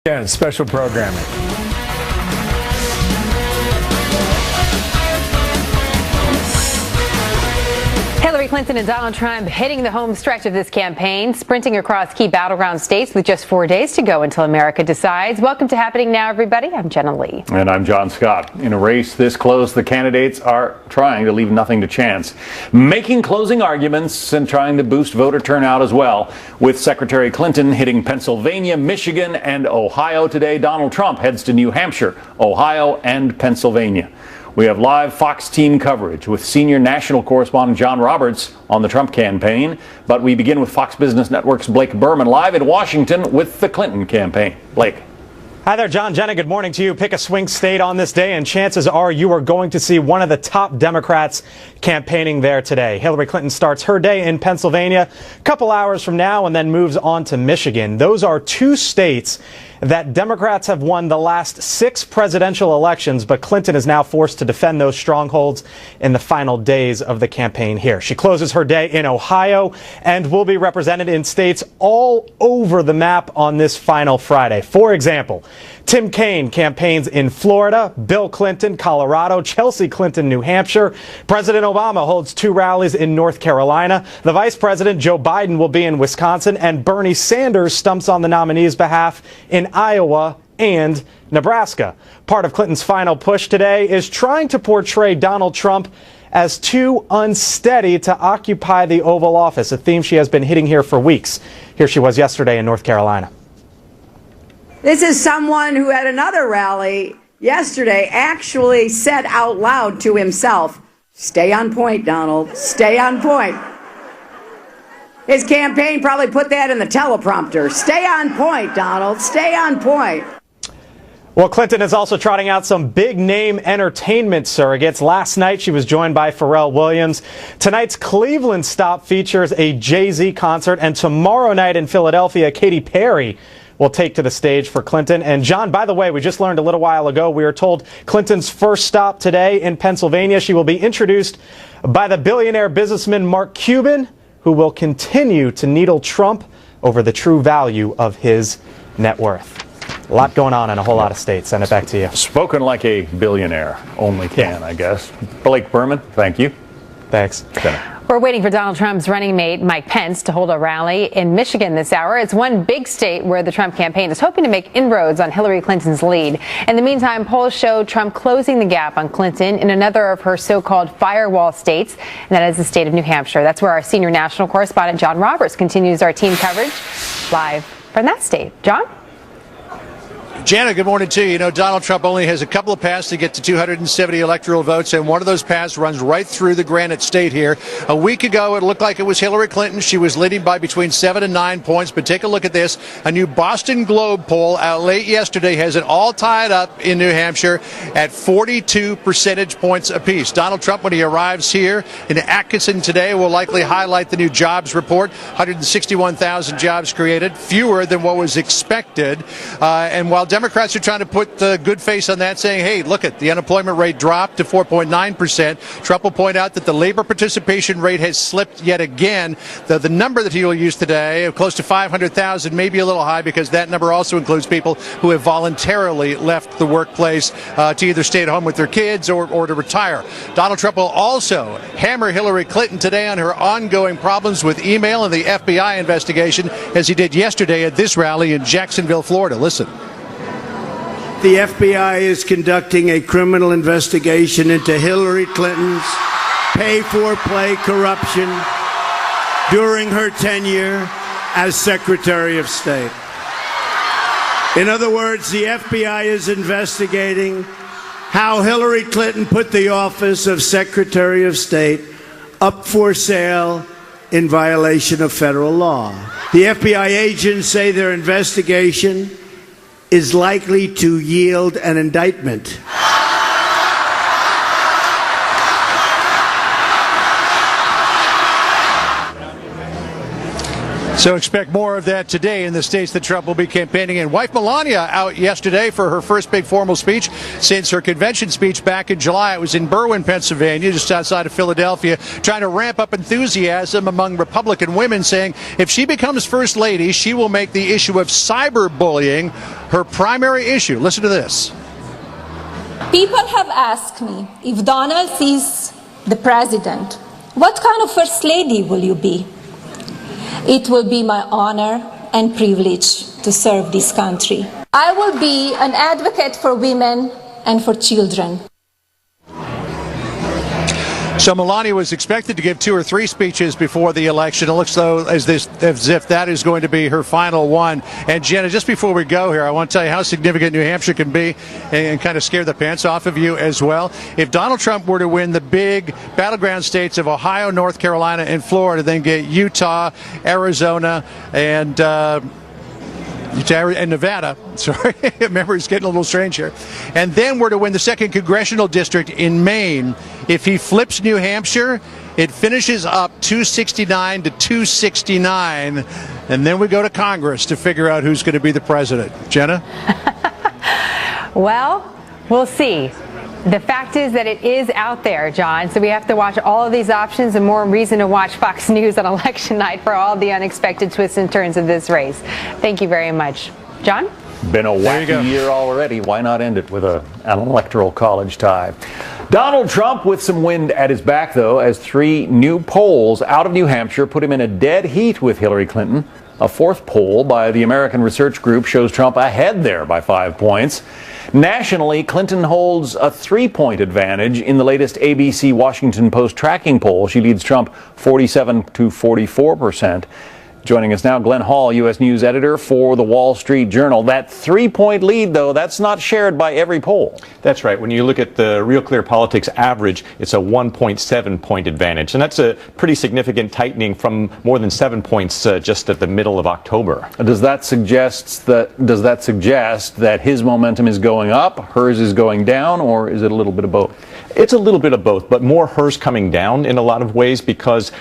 Yeah, special programming. Hillary Clinton and Donald Trump hitting the home stretch of this campaign, sprinting across key battleground states with just 4 days to go until America decides. Welcome to Happening Now, everybody. I'm Jenna Lee. And I'm John Scott. In a race this close, the candidates are trying to leave nothing to chance, making closing arguments and trying to boost voter turnout as well. With Secretary Clinton hitting Pennsylvania, Michigan, and Ohio today, Donald Trump heads to New Hampshire, Ohio, and Pennsylvania. We have live Fox team coverage with senior national correspondent John Roberts on the Trump campaign. But we begin with Fox Business Network's Blake Berman live in Washington with the Clinton campaign. Blake. Hi there, John. Jenna, good morning to you. Pick a swing state on this day, and chances are you are going to see one of the top Democrats campaigning there today. Hillary Clinton starts her day in Pennsylvania a couple hours from now and then moves on to Michigan. Those are two states that Democrats have won the last 6 presidential elections, but Clinton is now forced to defend those strongholds in the final days of the campaign here. She closes her day in Ohio and will be represented in states all over the map on this final Friday. For example, Tim Kaine campaigns in Florida, Bill Clinton, Colorado, Chelsea Clinton, New Hampshire. President Obama holds 2 rallies in North Carolina. The Vice President, Joe Biden, will be in Wisconsin, and Bernie Sanders stumps on the nominee's behalf in Iowa and Nebraska. Part of Clinton's final push today is trying to portray Donald Trump as too unsteady to occupy the Oval Office, a theme she has been hitting here for weeks. Here she was yesterday in North Carolina. This is someone who at another rally yesterday actually said out loud to himself, "Stay on point, Donald, stay on point." His campaign probably put that in the teleprompter. Stay on point, Donald, stay on point. Well, Clinton is also trotting out some big-name entertainment surrogates. Last night, she was joined by Pharrell Williams. Tonight's Cleveland stop features a Jay-Z concert, and tomorrow night in Philadelphia, Katy Perry will take to the stage for Clinton. And John, by the way, we just learned a little while ago, we are told Clinton's first stop today in Pennsylvania. She will be introduced by the billionaire businessman Mark Cuban, who will continue to needle Trump over the true value of his net worth. A lot going on in a whole lot of states. Send it back to you. Spoken like a billionaire. Only can, I guess. Blake Berman, thank you. Thanks. Jenna. We're waiting for Donald Trump's running mate, Mike Pence, to hold a rally in Michigan this hour. It's one big state where the Trump campaign is hoping to make inroads on Hillary Clinton's lead. In the meantime, polls show Trump closing the gap on Clinton in another of her so-called firewall states, and that is the state of New Hampshire. That's where our senior national correspondent, John Roberts, continues our team coverage live from that state. John? Jana, good morning to you. You know, Donald Trump only has a couple of paths to get to 270 electoral votes, and one of those paths runs right through the Granite State here. A week ago, it looked like it was Hillary Clinton. She was leading by between 7 and 9 points, but take a look at this. A new Boston Globe poll out late yesterday has it all tied up in New Hampshire at 42 percentage points apiece. Donald Trump, when he arrives here in Atkinson today, will likely highlight the new jobs report. 161,000 jobs created, fewer than what was expected. And while Democrats are trying to put the good face on that, saying, hey, look at the unemployment rate dropped to 4.9%. Trump will point out that the labor participation rate has slipped yet again. The number that he will use today of close to 500,000 may be a little high because that number also includes people who have voluntarily left the workplace to either stay at home with their kids or to retire. Donald Trump will also hammer Hillary Clinton today on her ongoing problems with email and the FBI investigation, as he did yesterday at this rally in Jacksonville, Florida. Listen. The FBI is conducting a criminal investigation into Hillary Clinton's pay-for-play corruption during her tenure as Secretary of State. In other words, the FBI is investigating how Hillary Clinton put the office of Secretary of State up for sale in violation of federal law. The FBI agents say their investigation is likely to yield an indictment. So expect more of that today in the states that Trump will be campaigning in. Wife Melania out yesterday for her first big formal speech since her convention speech back in July. It was in Berwyn, Pennsylvania, just outside of Philadelphia, trying to ramp up enthusiasm among Republican women, saying if she becomes first lady, she will make the issue of cyberbullying her primary issue. Listen to this. People have asked me, if Donald is the president, what kind of first lady will you be? It will be my honor and privilege to serve this country. I will be an advocate for women and for children. So Melania was expected to give 2 or 3 speeches before the election. It looks though as if that is going to be her final one. And Jenna, just before we go here, I want to tell you how significant New Hampshire can be and kind of scare the pants off of you as well. If Donald Trump were to win the big battleground states of Ohio, North Carolina, and Florida, then get Utah, Arizona, and Nevada. Sorry, remember, it's getting a little strange here. And then we're to win the 2nd congressional district in Maine. If he flips New Hampshire, it finishes up 269 to 269. And then we go to Congress to figure out who's going to be the president. Jenna? Well, we'll see. The fact is that it is out there, John, so we have to watch all of these options and more reason to watch Fox News on election night for all the unexpected twists and turns of this race. Thank you very much. John? Been a wacky year already. Why not end it with an electoral college tie? Donald Trump with some wind at his back, though, as 3 new polls out of New Hampshire put him in a dead heat with Hillary Clinton. A 4th poll by the American Research Group shows Trump ahead there by 5 points. Nationally, Clinton holds a 3-point advantage in the latest ABC Washington Post tracking poll. She leads Trump 47 to 44%. Joining us now, Glenn Hall, U.S. News editor for the Wall Street Journal. That 3-point lead, though, that's not shared by every poll. That's right. When you look at the Real Clear Politics average, it's a 1.7-point advantage. And that's a pretty significant tightening from more than 7 points just at the middle of October. Does that suggest that his momentum is going up, hers is going down, or is it a little bit of both? It's a little bit of both, but more hers coming down in a lot of ways because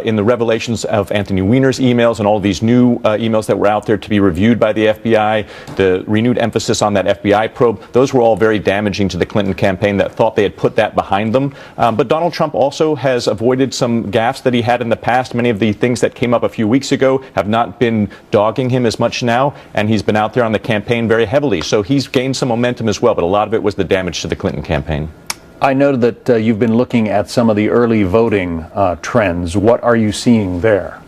in the revelations of Anthony Weiner's emails and all these new emails that were out there to be reviewed by the FBI, the renewed emphasis on that FBI probe, those were all very damaging to the Clinton campaign that thought they had put that behind them. But Donald Trump also has avoided some gaffes that he had in the past. Many of the things that came up a few weeks ago have not been dogging him as much now, and he's been out there on the campaign very heavily. So he's gained some momentum as well, but a lot of it was the damage to the Clinton campaign. I noted that you've been looking at some of the early voting trends. What are you seeing there?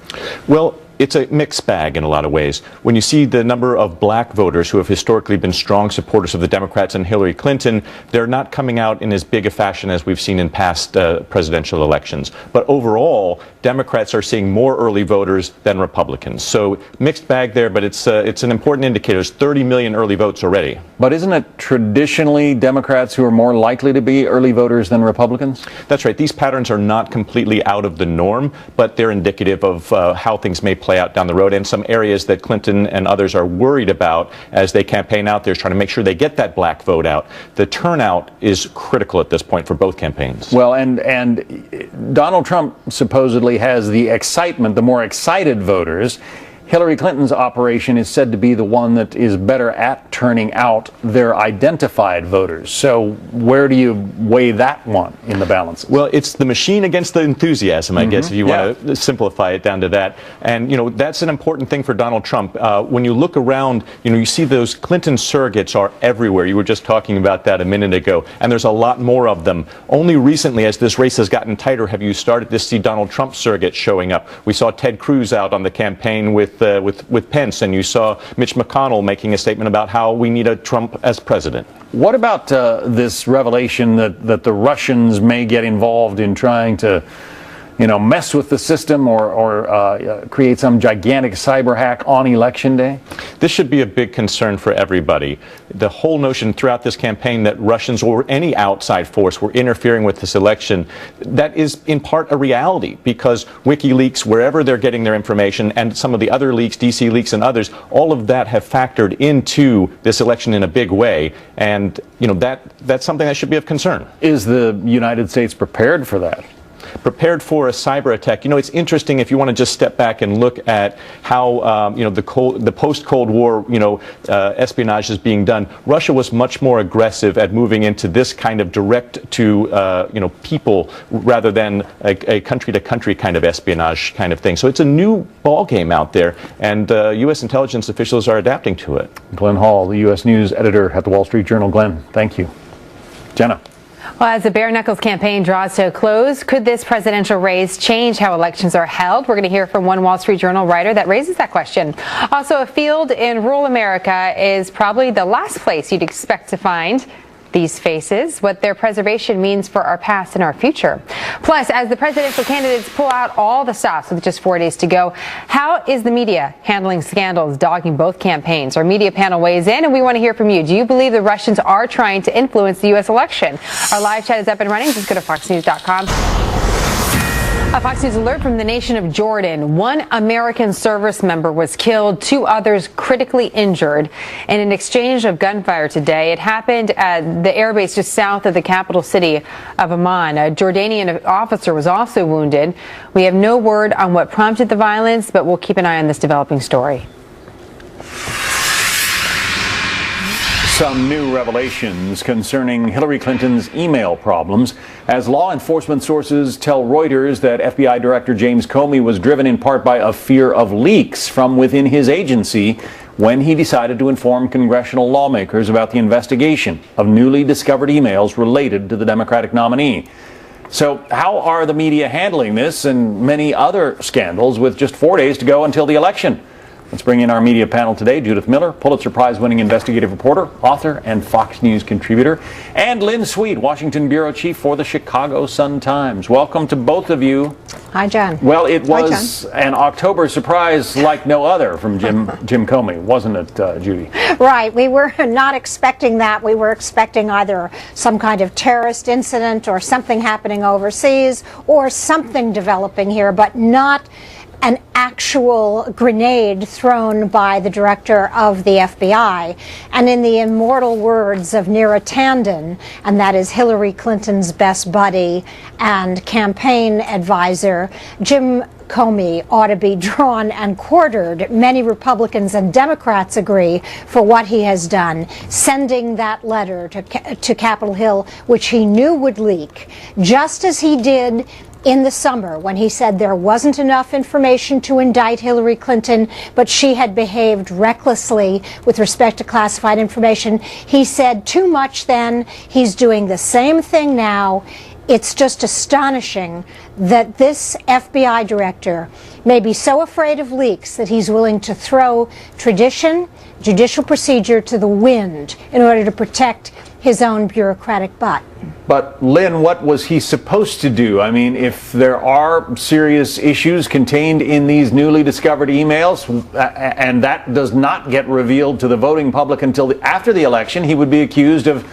Well, it's a mixed bag in a lot of ways. When you see the number of black voters who have historically been strong supporters of the Democrats and Hillary Clinton, they're not coming out in as big a fashion as we've seen in past presidential elections. But overall, Democrats are seeing more early voters than Republicans. So mixed bag there, but it's an important indicator. There's 30 million early votes already. But isn't it traditionally Democrats who are more likely to be early voters than Republicans? That's right. These patterns are not completely out of the norm, but they're indicative of how things may play out down the road and some areas that Clinton and others are worried about as they campaign out there, trying to make sure they get that black vote out. The turnout is critical at this point for both campaigns. Well, and Donald Trump supposedly has the excitement, the more excited voters. Hillary Clinton's operation is said to be the one that is better at turning out their identified voters. So where do you weigh that one in the balance? Well, it's the machine against the enthusiasm, I guess, if you want to simplify it down to that. And, that's an important thing for Donald Trump. When you look around, you see those Clinton surrogates are everywhere. You were just talking about that a minute ago. And there's a lot more of them. Only recently, as this race has gotten tighter, have you started to see Donald Trump surrogates showing up. We saw Ted Cruz out on the campaign with Pence, and you saw Mitch McConnell making a statement about how we need a Trump as president. What about this revelation that the Russians may get involved in trying to, mess with the system or create some gigantic cyber hack on Election Day? This should be a big concern for everybody. The whole notion throughout this campaign that Russians or any outside force were interfering with this election, that is in part a reality because WikiLeaks, wherever they're getting their information, and some of the other leaks, DC leaks and others, all of that have factored into this election in a big way. And, that's something that should be of concern. Is the United States prepared for that? prepared for a cyber attack. You know, it's interesting if you want to just step back and look at how the post-Cold War espionage is being done. Russia was much more aggressive at moving into this kind of direct to people rather than a country-to-country kind of espionage kind of thing. So it's a new ball game out there, and U.S. intelligence officials are adapting to it. Glenn Hall, the U.S. News editor at the Wall Street Journal. Glenn, thank you. Jenna. Well, as the bare knuckles campaign draws to a close, could this presidential race change how elections are held? We're going to hear from one Wall Street Journal writer that raises that question. Also, a field in rural America is probably the last place you'd expect to find these faces, what their preservation means for our past and our future. Plus, as the presidential candidates pull out all the stops with just 4 days to go, how is the media handling scandals dogging both campaigns? Our media panel weighs in, and we want to hear from you. Do you believe the Russians are trying to influence the U.S. election? Our live chat is up and running. Just go to foxnews.com. A Fox News alert from the nation of Jordan. One American service member was killed, 2 others critically injured in an exchange of gunfire today. It happened at the airbase just south of the capital city of Amman. A Jordanian officer was also wounded. We have no word on what prompted the violence, but we'll keep an eye on this developing story. Some new revelations concerning Hillary Clinton's email problems as law enforcement sources tell Reuters that FBI Director James Comey was driven in part by a fear of leaks from within his agency when he decided to inform congressional lawmakers about the investigation of newly discovered emails related to the Democratic nominee. So how are the media handling this and many other scandals with just 4 days to go until the election? Let's bring in our media panel today. Judith Miller, Pulitzer Prize-winning investigative reporter, author, and Fox News contributor, and Lynn Sweet, Washington bureau chief for the Chicago Sun-Times. Welcome to both of you. Hi, John. Well, it was an October surprise like no other from Jim Comey, wasn't it, Judy? Right. We were not expecting that. We were expecting either some kind of terrorist incident or something happening overseas or something developing here, but not an actual grenade thrown by the director of the FBI. And in the immortal words of Neera Tanden, and that is Hillary Clinton's best buddy and campaign advisor, Jim Comey ought to be drawn and quartered. Many Republicans and Democrats agree for what he has done, sending that letter to Capitol Hill, which he knew would leak, just as he did in the summer when he said there wasn't enough information to indict Hillary Clinton, but she had behaved recklessly with respect to classified information. He said too much then. He's doing the same thing now. It's just astonishing that this FBI director may be so afraid of leaks that he's willing to throw tradition, judicial procedure to the wind in order to protect his own bureaucratic butt. But Lynn, what was he supposed to do? I mean, if there are serious issues contained in these newly discovered emails, and that does not get revealed to the voting public until after the election, he would be accused of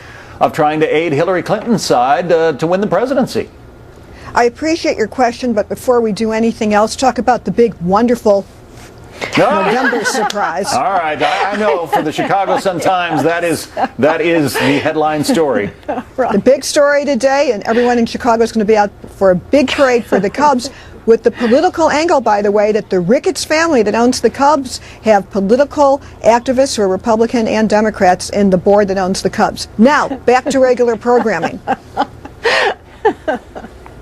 trying to aid Hillary Clinton's side to win the presidency. I appreciate your question, but before we do anything else, talk about the big, wonderful November surprise. All right, I know for the Chicago Sun-Times that is the headline story. The big story today, and everyone in Chicago is going to be out for a big parade for the Cubs, with the political angle, by the way, that the Ricketts family that owns the Cubs have political activists who are Republican and Democrats in the board that owns the Cubs. Now, back to regular programming.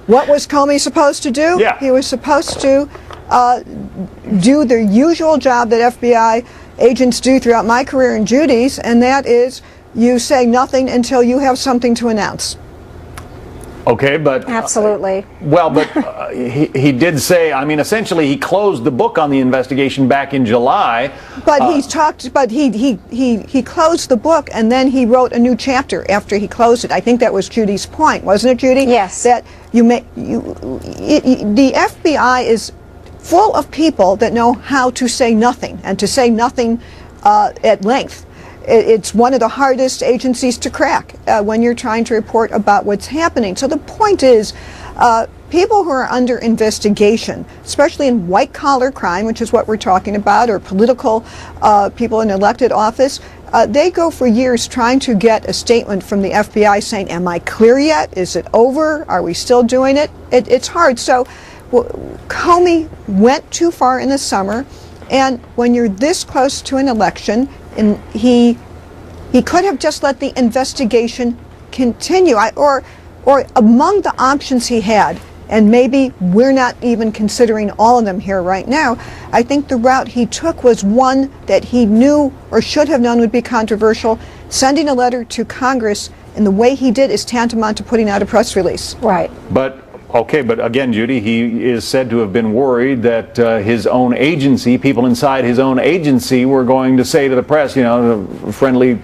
What was Comey supposed to do? Yeah. He was supposed to do the usual job that FBI agents do throughout my career and Judy's, and that is you say nothing until you have something to announce. Okay, but Absolutely. But he did say, I mean, essentially he closed the book on the investigation back in July. But he closed the book and then he wrote a new chapter after he closed it. I think that was Judy's point, wasn't it, Judy? Yes. That the FBI is full of people that know how to say nothing, and to say nothing at length. It's one of the hardest agencies to crack when you're trying to report about what's happening. So the point is, people who are under investigation, especially in white-collar crime, which is what we're talking about, or political people in elected office, They go for years trying to get a statement from the FBI saying, am I clear yet? Is it over? Are we still doing it? It's hard. So Comey went too far in the summer, and when you're this close to an election, and he could have just let the investigation continue, or among the options he had, and maybe we're not even considering all of them here right now, I think the route he took was one that he knew or should have known would be controversial. Sending a letter to Congress in the way he did is tantamount to putting out a press release. Right. But again, Judy, he is said to have been worried that his own agency, people inside his own agency, were going to say to the press, friendly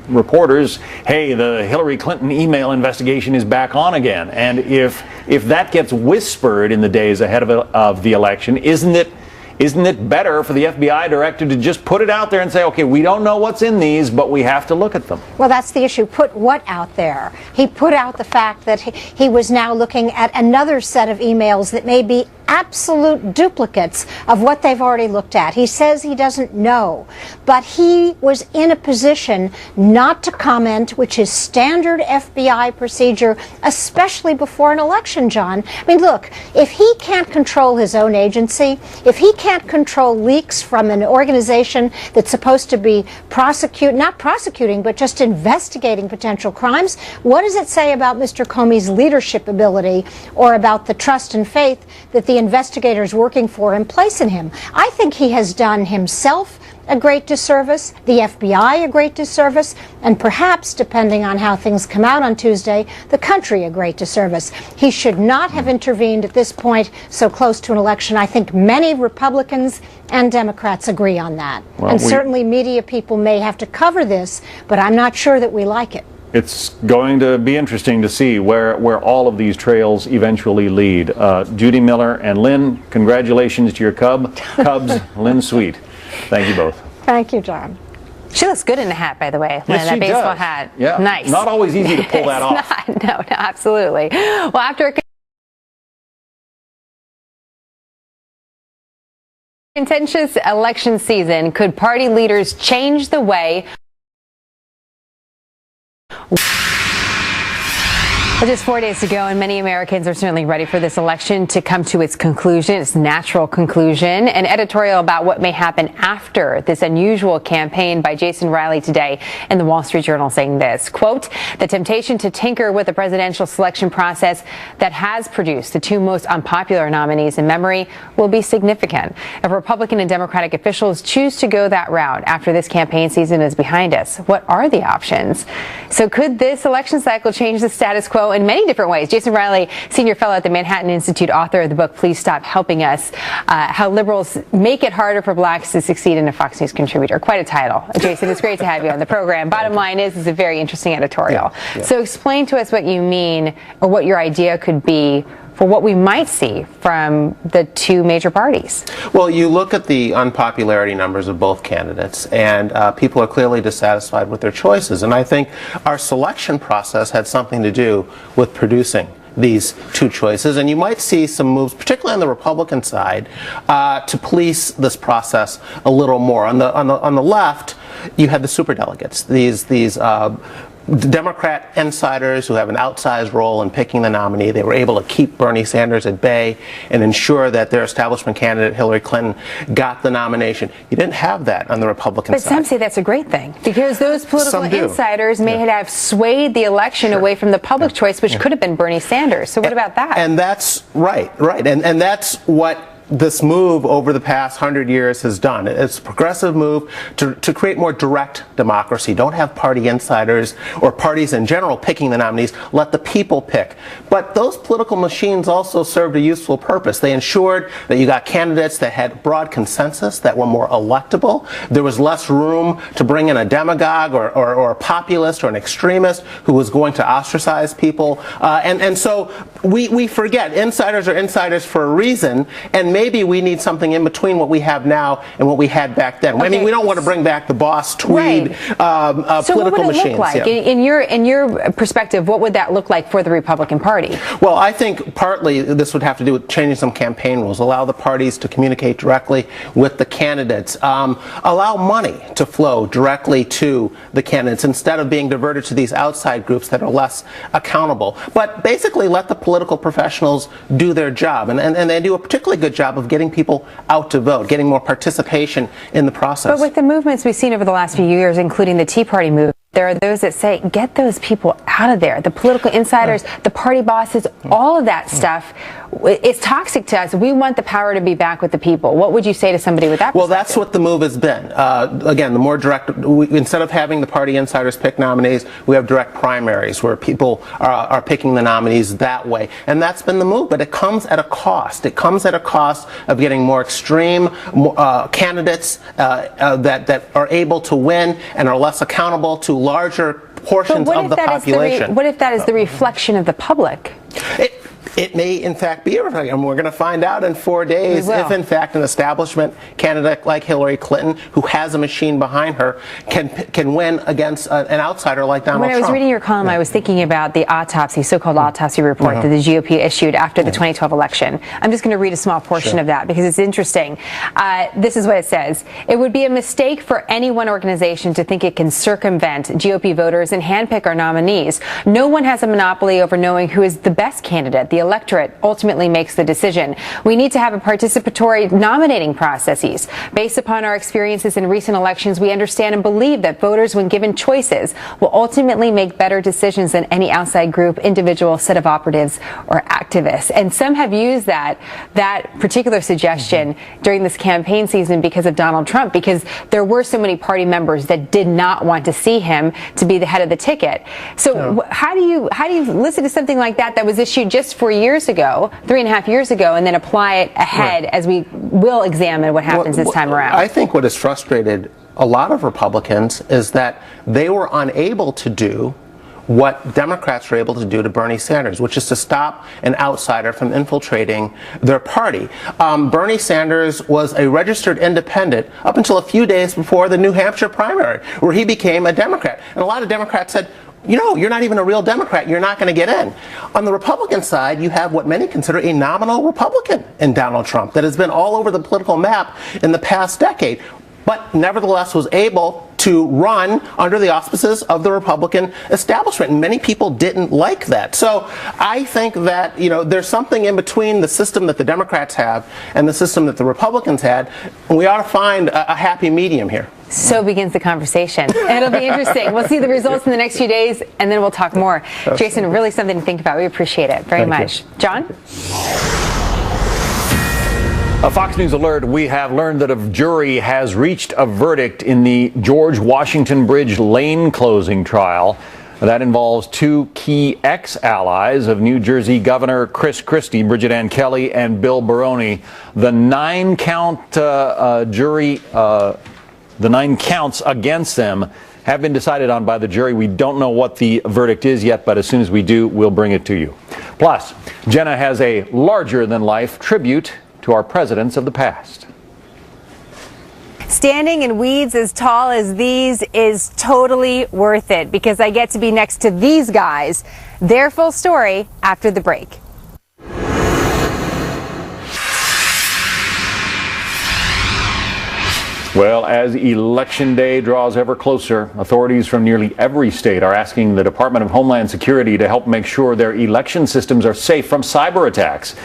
reporters, hey, the Hillary Clinton email investigation is back on again. And if that gets whispered in the days ahead of the election, isn't it better for the FBI director to just put it out there and say, okay, we don't know what's in these, but we have to look at them? Well, that's the issue. Put what out there? He put out the fact that he was now looking at another set of emails that may be absolute duplicates of what they've already looked at. He says he doesn't know, but he was in a position not to comment, which is standard FBI procedure, especially before an election, John. I mean, look, if he can't control his own agency, if he can't control leaks from an organization that's supposed to be not prosecuting, but just investigating potential crimes, what does it say about Mr. Comey's leadership ability or about the trust and faith that the investigators working for him place in him? I think he has done himself a great disservice, the FBI a great disservice, and perhaps, depending on how things come out on Tuesday, the country a great disservice. He should not have intervened at this point so close to an election. I think many Republicans and Democrats agree on that. Well, and certainly media people may have to cover this, but I'm not sure that we like it. It's going to be interesting to see where all of these trails eventually lead. Judy Miller and Lynn, congratulations to your Cubs, Lynn Sweet. Thank you both. Thank you, John. She looks good in the hat, by the way. Lynn, yes, that baseball does. hat. Yeah. Nice. Not always easy to pull that off. No, absolutely. Well, after a contentious election season, could party leaders change the way? Well, just 4 days to go, and many Americans are certainly ready for this election to come to its conclusion, its natural conclusion. An editorial about what may happen after this unusual campaign by Jason Riley today in the Wall Street Journal saying this, quote, the temptation to tinker with the presidential selection process that has produced the two most unpopular nominees in memory will be significant. If Republican and Democratic officials choose to go that route after this campaign season is behind us, what are the options? So could this election cycle change the status quo in many different ways? Jason Riley, senior fellow at the Manhattan Institute, author of the book Please Stop Helping Us, How Liberals Make It Harder for Blacks to Succeed, and a Fox News contributor. Quite a title. Jason, it's great to have you on the program. Bottom line is, it's a very interesting editorial. Yeah. So explain to us what you mean, or what your idea could be for what we might see from the two major parties. Well, you look at the unpopularity numbers of both candidates, and people are clearly dissatisfied with their choices. And I think our selection process had something to do with producing these two choices, and you might see some moves, particularly on the Republican side, to police this process a little more. On the left, you had the superdelegates, these Democrat insiders who have an outsized role in picking the nominee. They were able to keep Bernie Sanders at bay and ensure that their establishment candidate, Hillary Clinton, got the nomination. You didn't have that on the Republican side. But some say that's a great thing, because those political insiders may have swayed the election away from the public choice, which could have been Bernie Sanders. So what about that? And that's right. And that's what this move over the past 100 years has done. It's a progressive move to create more direct democracy. Don't have party insiders or parties in general picking the nominees. Let the people pick. But those political machines also served a useful purpose. They ensured that you got candidates that had broad consensus, that were more electable. There was less room to bring in a demagogue or a populist or an extremist who was going to ostracize people. And so we forget insiders are insiders for a reason, and maybe we need something in between what we have now and what we had back then. I mean, we don't want to bring back the boss tweed So political what would it machines. look like? Yeah. In your perspective, what would that look like for the Republican Party? Well, I think partly this would have to do with changing some campaign rules, allow the parties to communicate directly with the candidates, allow money to flow directly to the candidates instead of being diverted to these outside groups that are less accountable. But basically let the political professionals do their job, and they do a particularly good job of getting people out to vote, getting more participation in the process. But with the movements we've seen over the last few years, including the Tea Party movement, there are those that say, get those people out of there. The political insiders, the party bosses, all of that stuff, it's toxic to us. We want the power to be back with the people. What would you say to somebody with that Well, that's what the move has been. Again, the more direct, instead of having the party insiders pick nominees, we have direct primaries where people are picking the nominees that way. And that's been the move, but it comes at a cost. It comes at a cost of getting more extreme candidates that are able to win and are less accountable to larger portions of the population. What if that is the reflection of the public? It may, in fact, be a reflection. And we're going to find out in 4 days if, in fact, an establishment candidate like Hillary Clinton, who has a machine behind her, can win against an outsider like Donald Trump. When I was reading your column, I was thinking about the autopsy, so-called autopsy report that the GOP issued after the 2012 election. I'm just going to read a small portion of that because it's interesting. This is what it says. It would be a mistake for any one organization to think it can circumvent GOP voters and handpick our nominees. No one has a monopoly over knowing who is the best candidate. The electorate ultimately makes the decision. We need to have a participatory nominating processes. Based upon our experiences in recent elections, we understand and believe that voters, when given choices, will ultimately make better decisions than any outside group, individual, set of operatives, or activists. And some have used that particular suggestion during this campaign season because of Donald Trump, because there were so many party members that did not want to see him to be the head of the ticket. So how do you listen to something like that was issued just 4 years ago, 3.5 years ago, and then apply it ahead as we will examine what happens this time around? I think what has frustrated a lot of Republicans is that they were unable to do what Democrats were able to do to Bernie Sanders, which is to stop an outsider from infiltrating their party. Bernie Sanders was a registered independent up until a few days before the New Hampshire primary, where he became a Democrat. And a lot of Democrats said, you know, you're not even a real Democrat. You're not going to get in. On the Republican side, you have what many consider a nominal Republican in Donald Trump that has been all over the political map in the past decade, but nevertheless was able to run under the auspices of the Republican establishment. And many people didn't like that. So I think that, you know, there's something in between the system that the Democrats have and the system that the Republicans had. And we ought to find a happy medium here. So begins the conversation. It'll be interesting. We'll see the results in the next few days, and then we'll talk more. Jason, really something to think about. We appreciate it very much. John? A Fox News alert, we have learned that a jury has reached a verdict in the George Washington Bridge lane closing trial. That involves two key ex-allies of New Jersey Governor Chris Christie, Bridget Ann Kelly, and Bill Baroni. The 9-count jury, the 9 counts against them have been decided on by the jury. We don't know what the verdict is yet, but as soon as we do, we'll bring it to you. Plus, Jenna has a larger-than-life tribute to our presidents of the past. Standing in weeds as tall as these is totally worth it because I get to be next to these guys. Their full story after the break. Well, as Election Day draws ever closer, authorities from nearly every state are asking the Department of Homeland Security to help make sure their election systems are safe from cyber attacks.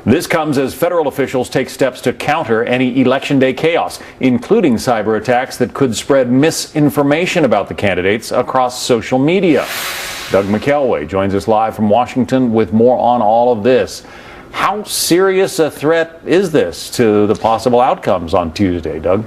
This comes as federal officials take steps to counter any Election Day chaos, including cyber attacks that could spread misinformation about the candidates across social media. Doug McKelway joins us live from Washington with more on all of this. How serious a threat is this to the possible outcomes on Tuesday, Doug?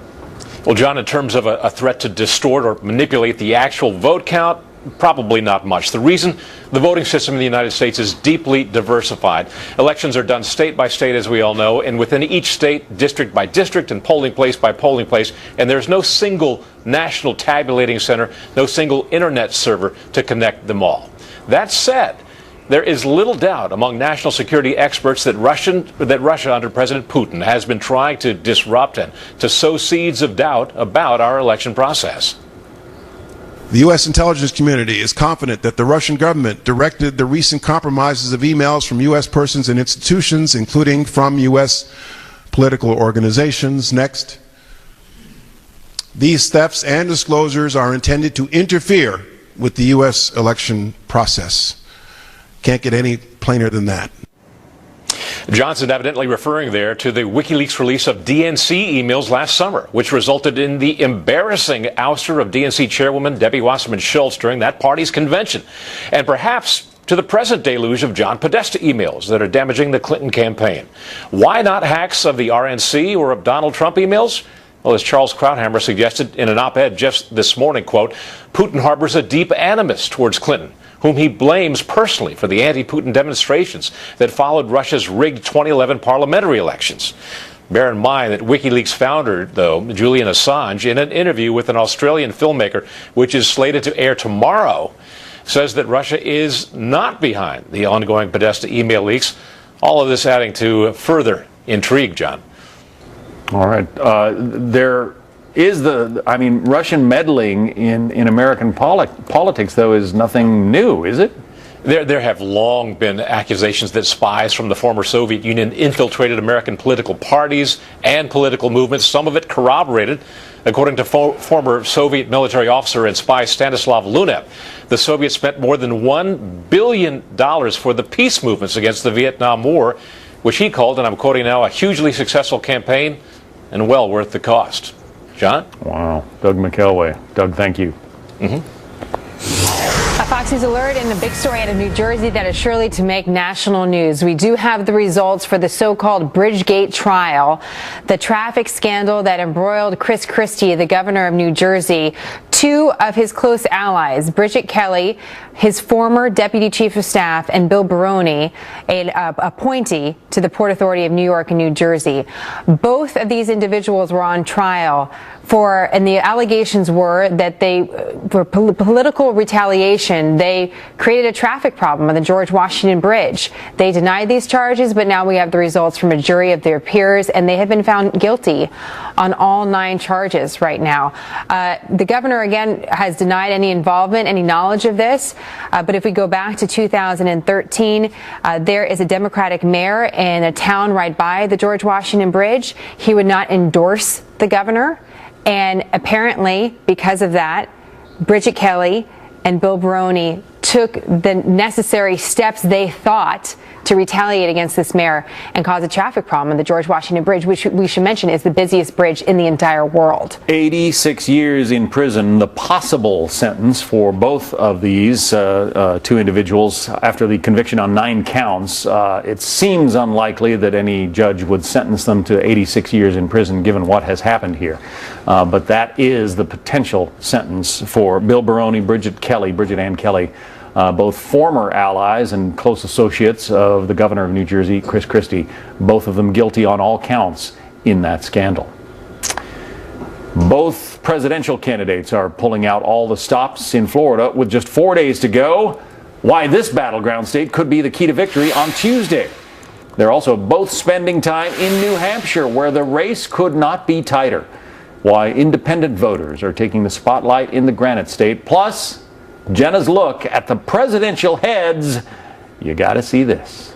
Well, John, in terms of a threat to distort or manipulate the actual vote count, probably not much. The reason the voting system in the United States is deeply diversified. Elections are done state by state, as we all know, and within each state, district by district, and polling place by polling place, and there's no single national tabulating center, no single internet server to connect them all. That said, There is little doubt among national security experts that Russia under President Putin has been trying to disrupt and to sow seeds of doubt about our election process. The U.S. intelligence community is confident that the Russian government directed the recent compromises of emails from U.S. persons and institutions, including from U.S. political organizations. Next. These thefts and disclosures are intended to interfere with the U.S. election process. Can't get any plainer than that. Johnson evidently referring there to the WikiLeaks release of DNC emails last summer, which resulted in the embarrassing ouster of DNC chairwoman Debbie Wasserman Schultz during that party's convention, and perhaps to the present deluge of John Podesta emails that are damaging the Clinton campaign. Why not hacks of the RNC or of Donald Trump emails? Well, as Charles Krauthammer suggested in an op-ed just this morning, quote, Putin harbors a deep animus towards Clinton, whom he blames personally for the anti-Putin demonstrations that followed Russia's rigged 2011 parliamentary elections. Bear in mind that WikiLeaks founder, though, Julian Assange, in an interview with an Australian filmmaker, which is slated to air tomorrow, says that Russia is not behind the ongoing Podesta email leaks. All of this adding to further intrigue, John. All right. There is Russian meddling in American politics, though, is nothing new, is it? There have long been accusations that spies from the former Soviet Union infiltrated American political parties and political movements, some of it corroborated. According to former Soviet military officer and spy Stanislav Lunev, the Soviets spent more than $1 billion for the peace movements against the Vietnam War, which he called, and I'm quoting now, a hugely successful campaign and well worth the cost. John? Wow. Doug McElway. Doug, thank you. A Fox News alert and a big story out of New Jersey that is surely to make national news. We do have the results for the so-called Bridgegate trial, the traffic scandal that embroiled Chris Christie, the governor of New Jersey. Two of his close allies, Bridget Kelly, his former deputy chief of staff, and Bill Baroni, an appointee to the Port Authority of New York and New Jersey. Both of these individuals were on trial and the allegations were that they were political retaliation. They created a traffic problem on the George Washington Bridge. They denied these charges, but now we have the results from a jury of their peers, and they have been found guilty on all 9 charges right now. The governor, again, has denied any involvement, any knowledge of this. But if we go back to 2013, there is a Democratic mayor in a town right by the George Washington Bridge. He would not endorse the governor. And apparently, because of that, Bridget Kelly and Bill Baroni took the necessary steps they thought to retaliate against this mayor and cause a traffic problem on the George Washington Bridge, which we should mention is the busiest bridge in the entire world. 86 years in prison, the possible sentence for both of these two individuals after the conviction on 9 counts. It seems unlikely that any judge would sentence them to 86 years in prison given what has happened here. But that is the potential sentence for Bill Baroni, Bridget Ann Kelly, both former allies and close associates of the governor of New Jersey, Chris Christie, both of them guilty on all counts in that scandal. Both presidential candidates are pulling out all the stops in Florida with just 4 days to go. Why this battleground state could be the key to victory on Tuesday. They're also both spending time in New Hampshire, where the race could not be tighter. Why independent voters are taking the spotlight in the Granite State. Plus, Jenna's look at the presidential heads. You got to see this.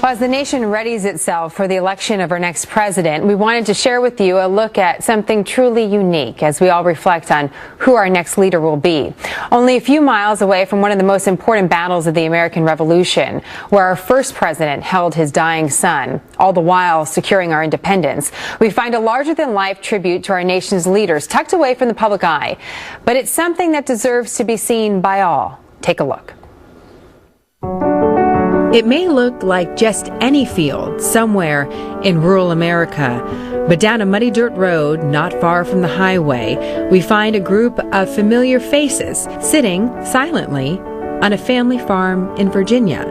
As the nation readies itself for the election of our next president, we wanted to share with you a look at something truly unique as we all reflect on who our next leader will be. Only a few miles away from one of the most important battles of the American Revolution, where our first president held his dying son, all the while securing our independence, we find a larger-than-life tribute to our nation's leaders tucked away from the public eye. But it's something that deserves to be seen by all. Take a look. It may look like just any field somewhere in rural America, but down a muddy dirt road not far from the highway, we find a group of familiar faces sitting silently on a family farm in Virginia.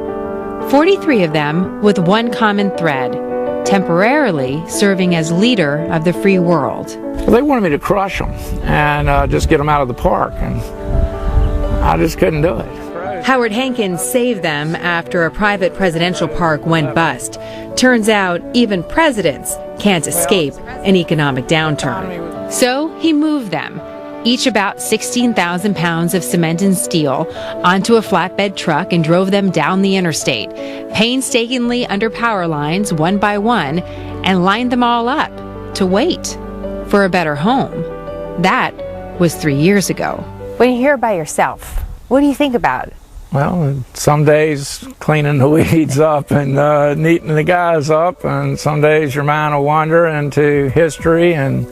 43 of them with one common thread, temporarily serving as leader of the free world. Well, they wanted me to crush them and just get them out of the park. And I just couldn't do it. Howard Hankins saved them after a private presidential park went bust. Turns out even presidents can't escape an economic downturn. So he moved them, each about 16,000 pounds of cement and steel, onto a flatbed truck and drove them down the interstate, painstakingly under power lines one by one, and lined them all up to wait for a better home. That was 3 years ago. When you're here by yourself, what do you think about? Well, some days cleaning the weeds up and neating the guys up, and some days your mind will wander into history and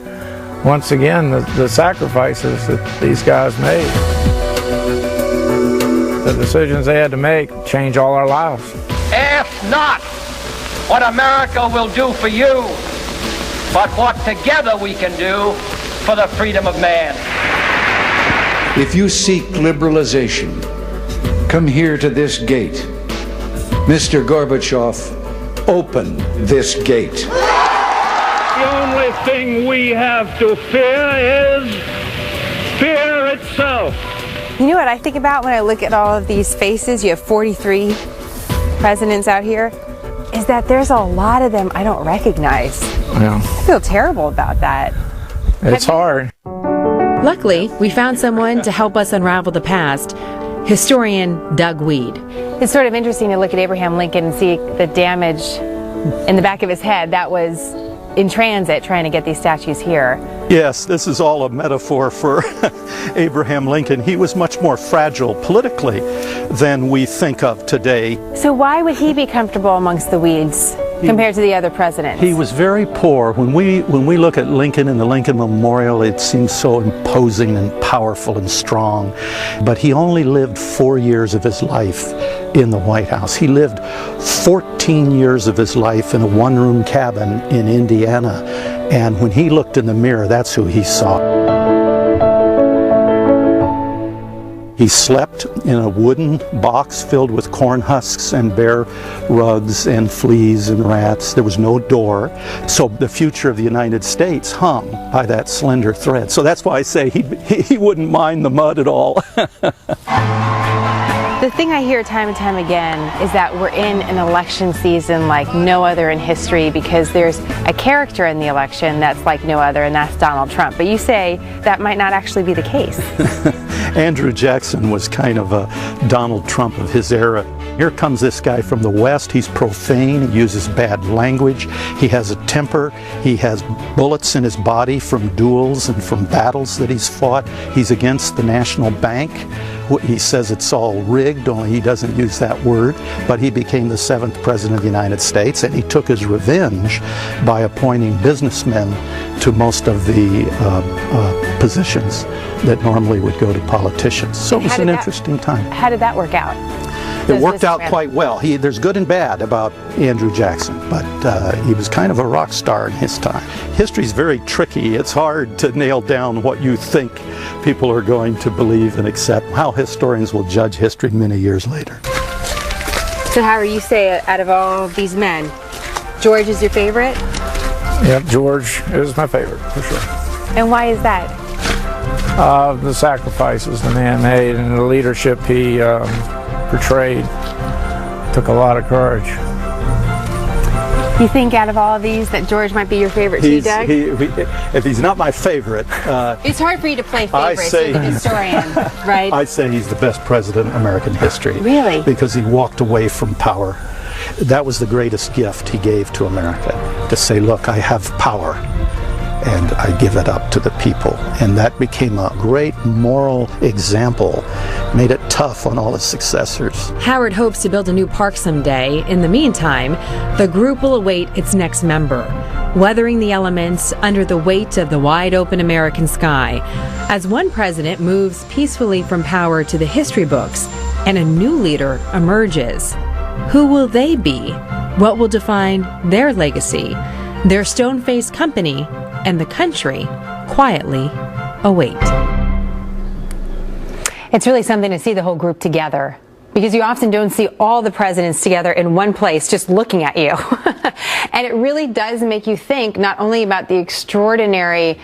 once again the sacrifices that these guys made. The decisions they had to make change all our lives. Ask not what America will do for you, but what together we can do for the freedom of man. If you seek liberalization, come here to this gate. Mr. Gorbachev, open this gate. The only thing we have to fear is fear itself. You know what I think about when I look at all of these faces? You have 43 presidents out here. Is that there's a lot of them I don't recognize. Yeah. I feel terrible about that. It's hard. Luckily, we found someone to help us unravel the past. Historian Doug Weed. It's sort of interesting to look at Abraham Lincoln and see the damage in the back of his head that was in transit trying to get these statues here. Yes, this is all a metaphor for Abraham Lincoln. He was much more fragile politically than we think of today. So why would he be comfortable amongst the weeds compared to the other presidents? He was very poor. When we look at Lincoln and the Lincoln Memorial, it seems so imposing and powerful and strong. But he only lived 4 years of his life in the White House. He lived 14 years of his life in a one-room cabin in Indiana. And when he looked in the mirror, that's who he saw. He slept in a wooden box filled with corn husks and bare rugs and fleas and rats. There was no door. So the future of the United States hung by that slender thread. So that's why I say he wouldn't mind the mud at all. The thing I hear time and time again is that we're in an election season like no other in history because there's a character in the election that's like no other, and that's Donald Trump. But you say that might not actually be the case. Andrew Jackson was kind of a Donald Trump of his era. Here comes this guy from the West. He's profane. He uses bad language. He has a temper. He has bullets in his body from duels and from battles that he's fought. He's against the National Bank. He says it's all rigged, only he doesn't use that word. But he became the 7th president of the United States, and he took his revenge by appointing businessmen to most of the positions that normally would go to politicians. So it was an interesting time. How did that work out? It worked out quite well. There's good and bad about Andrew Jackson, but he was kind of a rock star in his time. History's very tricky. It's hard to nail down what you think people are going to believe and accept, how historians will judge history many years later. So Howard, you say out of all these men, George is your favorite? Yep, George is my favorite, for sure. And why is that? The sacrifices the man made and the leadership he portrayed took a lot of courage. You think out of all of these that George might be your favorite too, Doug? If he's not my favorite... it's hard for you to play favorites as a historian, right? I'd say he's the best president in American history. Really? Because he walked away from power. That was the greatest gift he gave to America, to say, look, I have power, and I give it up to the people. And that became a great moral example, made it tough on all his successors. Howard hopes to build a new park someday. In the meantime, the group will await its next member, weathering the elements under the weight of the wide-open American sky, as one president moves peacefully from power to the history books, and a new leader emerges. Who will they be? What will define their legacy? Their stone-faced company and the country quietly await. It's really something to see the whole group together, because you often don't see all the presidents together in one place just looking at you. And it really does make you think not only about the extraordinary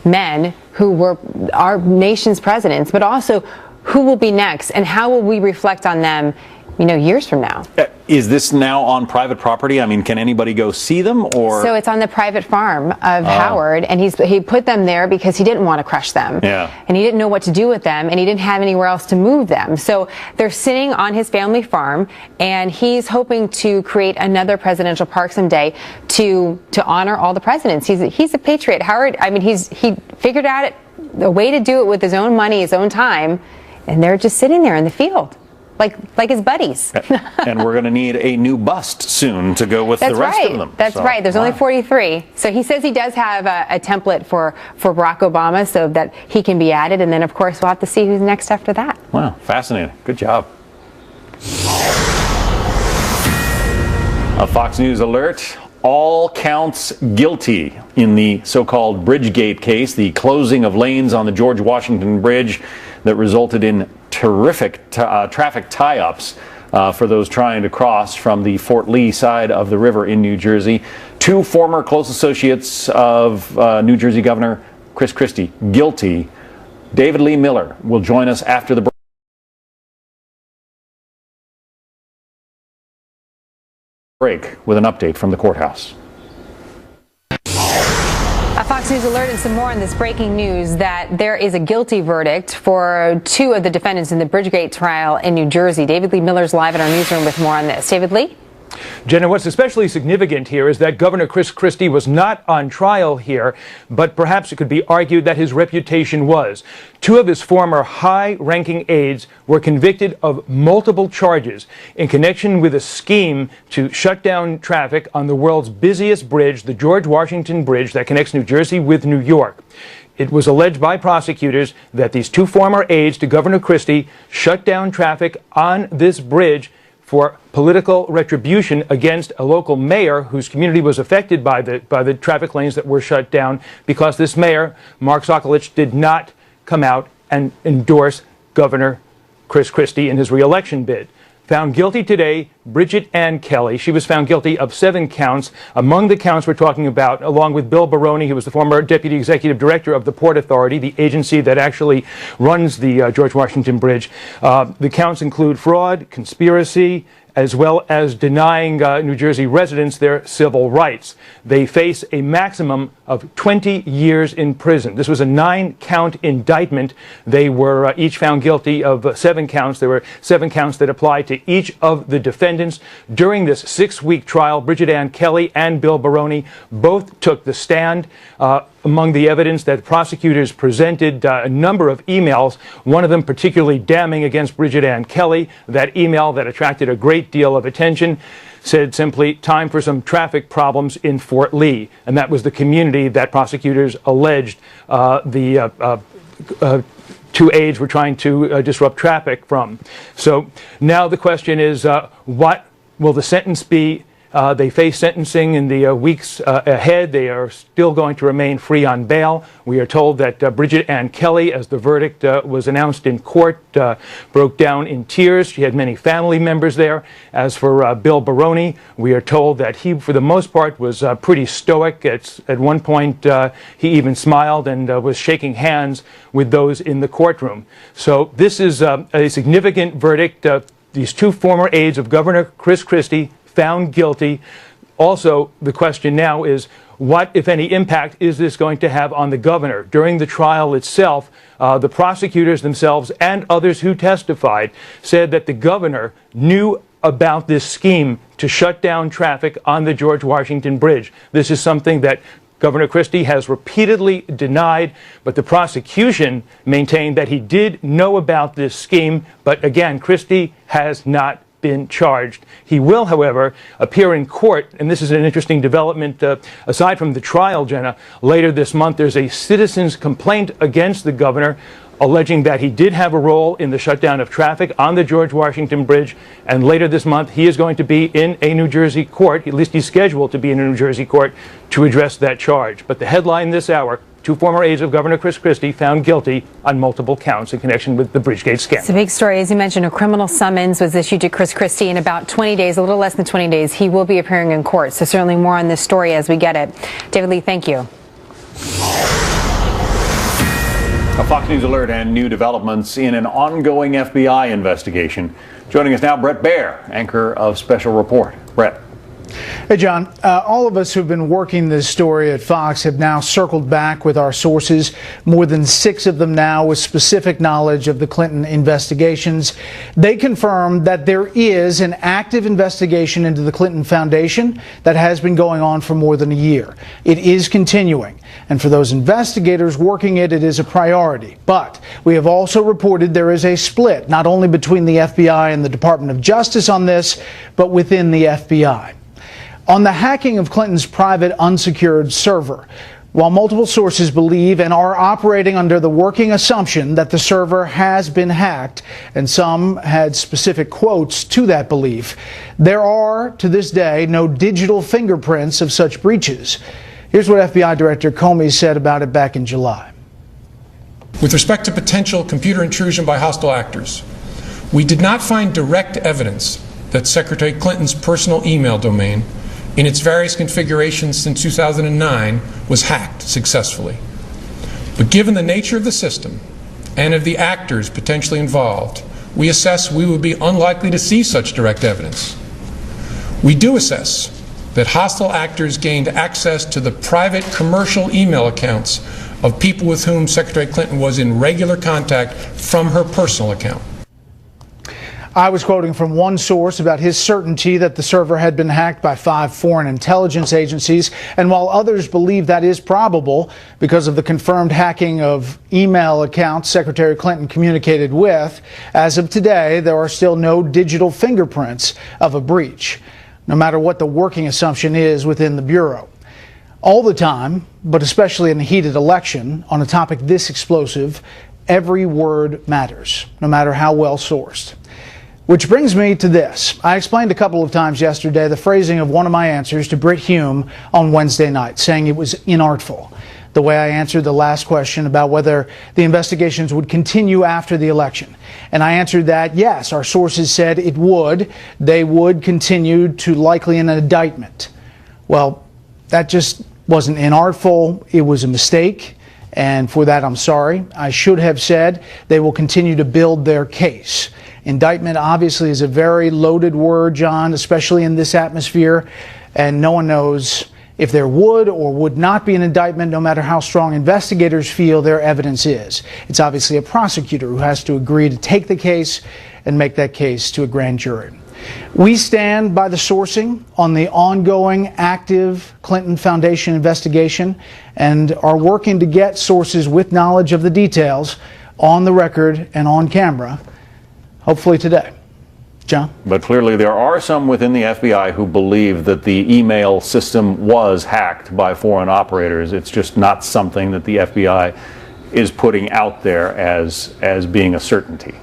men who were our nation's presidents, but also who will be next, and how will we reflect on them, years from now? Is this now on private property? I mean, can anybody go see them, or? So it's on the private farm of Howard, and he put them there because he didn't want to crush them. Yeah. And he didn't know what to do with them, and he didn't have anywhere else to move them. So they're sitting on his family farm, and he's hoping to create another presidential park someday to honor all the presidents. He's a patriot. Howard, I mean, he figured out a way to do it with his own money, his own time, and they're just sitting there in the field. Like his buddies. And we're going to need a new bust soon to go with the rest of them. That's right. There's only 43. So he says he does have a template for Barack Obama so that he can be added. And then, of course, we'll have to see who's next after that. Wow. Fascinating. Good job. A Fox News alert. All counts guilty in the so-called Bridgegate case, the closing of lanes on the George Washington Bridge that resulted in terrific traffic tie-ups for those trying to cross from the Fort Lee side of the river in New Jersey. 2 former close associates of New Jersey Governor Chris Christie guilty. David Lee Miller will join us after the break with an update from the courthouse. A Fox News alert and some more on this breaking news that there is a guilty verdict for 2 of the defendants in the Bridgegate trial in New Jersey. David Lee Miller's live in our newsroom with more on this. David Lee? Jenna, what's especially significant here is that Governor Chris Christie was not on trial here, but perhaps it could be argued that his reputation was. 2 of his former high-ranking aides were convicted of multiple charges in connection with a scheme to shut down traffic on the world's busiest bridge, the George Washington Bridge that connects New Jersey with New York. It was alleged by prosecutors that these 2 former aides to Governor Christie shut down traffic on this bridge for political retribution against a local mayor whose community was affected by the traffic lanes that were shut down because this mayor, Mark Sokolich, did not come out and endorse Governor Chris Christie in his re-election bid. Found guilty today, Bridget Ann Kelly. She was found guilty of 7 counts. Among the counts we're talking about, along with Bill Baroni, who was the former Deputy Executive Director of the Port Authority, the agency that actually runs the George Washington Bridge. The counts include fraud, conspiracy, as well as denying New Jersey residents their civil rights. They face a maximum of 20 years in prison. This was a 9-count indictment. They were each found guilty of 7 counts. There were 7 counts that applied to each of the defendants. During this 6-week trial, Bridget Ann Kelly and Bill Baroni both took the stand. Among the evidence that prosecutors presented, a number of emails, one of them particularly damning against Bridget Ann Kelly. That email that attracted a great deal of attention said simply, "Time for some traffic problems in Fort Lee." And that was the community that prosecutors alleged the 2 aides were trying to disrupt traffic from. So now the question is, what will the sentence be? They face sentencing in the weeks ahead. They are still going to remain free on bail. We are told that Bridget Ann Kelly, as the verdict was announced in court, broke down in tears. She had many family members there. As for Bill Baroni, we are told that he, for the most part, was pretty stoic. At one point, he even smiled and was shaking hands with those in the courtroom. So this is a significant verdict. These 2 former aides of Governor Chris Christie found guilty. Also, the question now is, what, if any, impact is this going to have on the governor? During the trial itself, the prosecutors themselves and others who testified said that the governor knew about this scheme to shut down traffic on the George Washington Bridge. This is something that Governor Christie has repeatedly denied, but the prosecution maintained that he did know about this scheme. But again, Christie has not been charged. He will, however, appear in court, and this is an interesting development aside from the trial, Jenna. Later this month, there's a citizen's complaint against the governor alleging that he did have a role in the shutdown of traffic on the George Washington Bridge, and later this month he is going to be in a New Jersey court, at least he's scheduled to be in a New Jersey court, to address that charge. But the headline this hour, 2 former aides of Governor Chris Christie found guilty on multiple counts in connection with the Bridgegate scandal. It's a big story. As you mentioned, a criminal summons was issued to Chris Christie in about 20 days, a little less than 20 days. He will be appearing in court. So certainly more on this story as we get it. David Lee, thank you. A Fox News alert and new developments in an ongoing FBI investigation. Joining us now, Bret Baier, anchor of Special Report. Bret. Hey, John. All of us who've been working this story at Fox have now circled back with our sources, more than 6 of them now with specific knowledge of the Clinton investigations. They confirm that there is an active investigation into the Clinton Foundation that has been going on for more than a year. It is continuing. And for those investigators working it, it is a priority. But we have also reported there is a split, not only between the FBI and the Department of Justice on this, but within the FBI. On the hacking of Clinton's private unsecured server, while multiple sources believe and are operating under the working assumption that the server has been hacked, and some had specific quotes to that belief, there are, to this day, no digital fingerprints of such breaches. Here's what FBI Director Comey said about it back in July. With respect to potential computer intrusion by hostile actors, we did not find direct evidence that Secretary Clinton's personal email domain in its various configurations since 2009 was hacked successfully. But given the nature of the system and of the actors potentially involved, we assess we would be unlikely to see such direct evidence. We do assess that hostile actors gained access to the private commercial email accounts of people with whom Secretary Clinton was in regular contact from her personal account. I was quoting from one source about his certainty that the server had been hacked by 5 foreign intelligence agencies, and while others believe that is probable because of the confirmed hacking of email accounts Secretary Clinton communicated with, as of today, there are still no digital fingerprints of a breach, no matter what the working assumption is within the Bureau. All the time, but especially in a heated election, on a topic this explosive, every word matters, no matter how well sourced. Which brings me to this. I explained a couple of times yesterday the phrasing of one of my answers to Brit Hume on Wednesday night, saying it was inartful. The way I answered the last question about whether the investigations would continue after the election. And I answered that, yes, our sources said it would. They would continue to likely an indictment. Well, that just wasn't inartful. It was a mistake. And for that, I'm sorry. I should have said they will continue to build their case. Indictment obviously is a very loaded word, John, especially in this atmosphere, and no one knows if there would or would not be an indictment, no matter how strong investigators feel their evidence is. It's obviously a prosecutor who has to agree to take the case and make that case to a grand jury. We stand by the sourcing on the ongoing active Clinton Foundation investigation and are working to get sources with knowledge of the details on the record and on camera, hopefully today. John? But clearly there are some within the FBI who believe that the email system was hacked by foreign operators. It's just not something that the FBI is putting out there as being a certainty.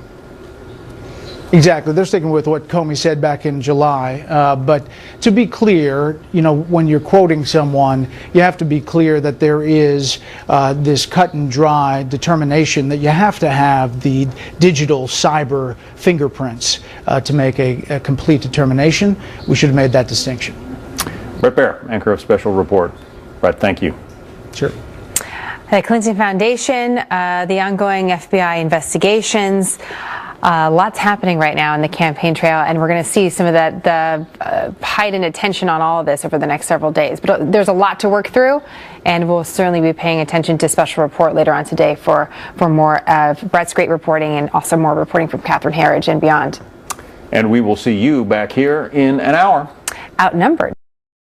Exactly. They're sticking with what Comey said back in July. But to be clear, you know, when you're quoting someone, you have to be clear that there is this cut and dry determination that you have to have the digital cyber fingerprints to make a complete determination. We should have made that distinction. Bret Baier, anchor of Special Report. Bret, thank you. Sure. The Clinton Foundation, the ongoing FBI investigations. Lots happening right now in the campaign trail, and we're going to see some of the heightened attention on all of this over the next several days. But there's a lot to work through, and we'll certainly be paying attention to Special Report later on today for more of Bret's great reporting and also more reporting from Catherine Herridge and beyond. And we will see you back here in an hour. Outnumbered.